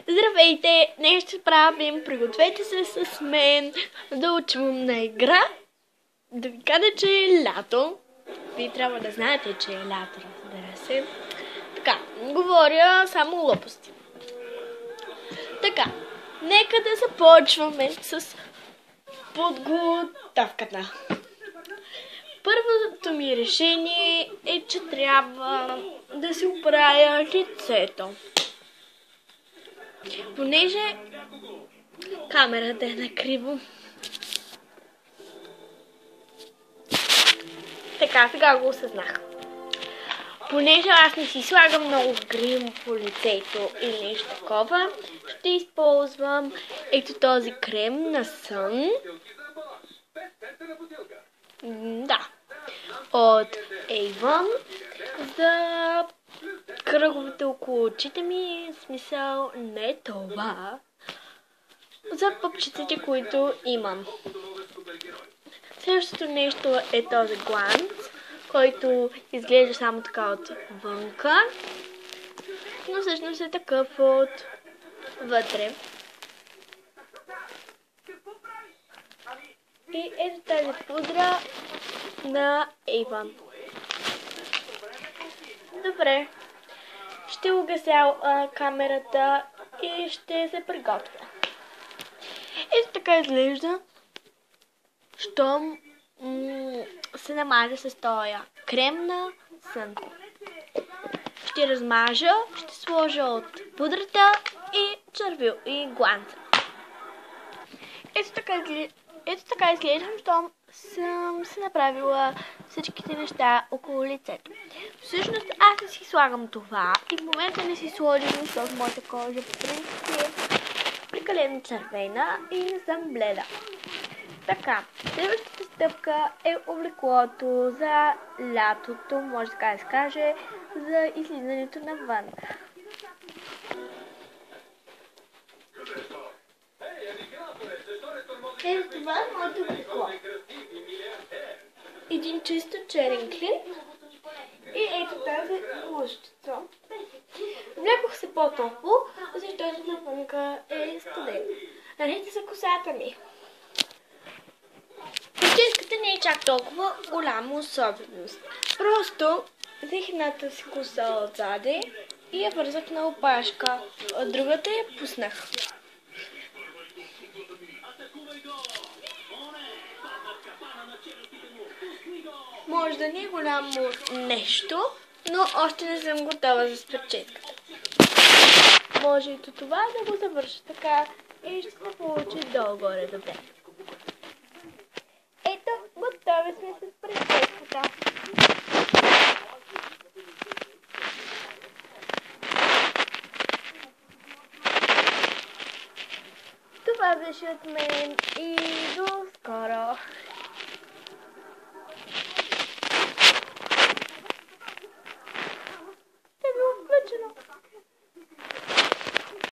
Здравейте! Днес ще правим. Пригответе се с мен да учим на игра. Да ви кажа, че е лято. Вие трябва да знаете, че е лято, разбира се. Така, говоря само глупости. Така, нека да започваме с подготовката. Първото ми решение е, че трябва да си оправя лицето. Понеже камерата е накриво. Така, сега го осъзнах. Понеже аз не си слагам много грим по лицето или нещо такова, ще използвам ето този крем на сън. Да. От Avon за кръговете около очите ми, в смисъл не това, за пъпчиците, които имам. Следващото нещо е този гланц, който изглежда само така от вънка, но всъщност е такъв от вътре. И ето тази пудра на Avon. Добре. Ще угася камерата и ще се приготвя. Ето така изглежда, щом се намажа с този крем на сън. Ще размажа, ще сложа от пудрата и червил и гланца. Ето така изглеждам, щом съм се направила всичките неща около лицето. Всъщност аз не си слагам това и в момента не си сложим, защото моята кожа по принцип е прекалено червена и не съм бледа. Така, следващата стъпка е облеклото за лятото, може така да се каже, за излизането навън. Ето това е моето облекло. Един чисто черен клип и ето тази лъжчица. Влекох се по-топло, защото навънка е студено. Нарете за косата ми. Прическата не е чак толкова голяма особеност. Просто взех едната си коса отзади и я вързах на опашка, а другата я пуснах. Може да не е голямо нещо, но още не съм готова за прическата. Може и това да го завърша така и ще се получи долу-горе добре. Ето, готови сме с прическата. Това беше от мен и до скоро!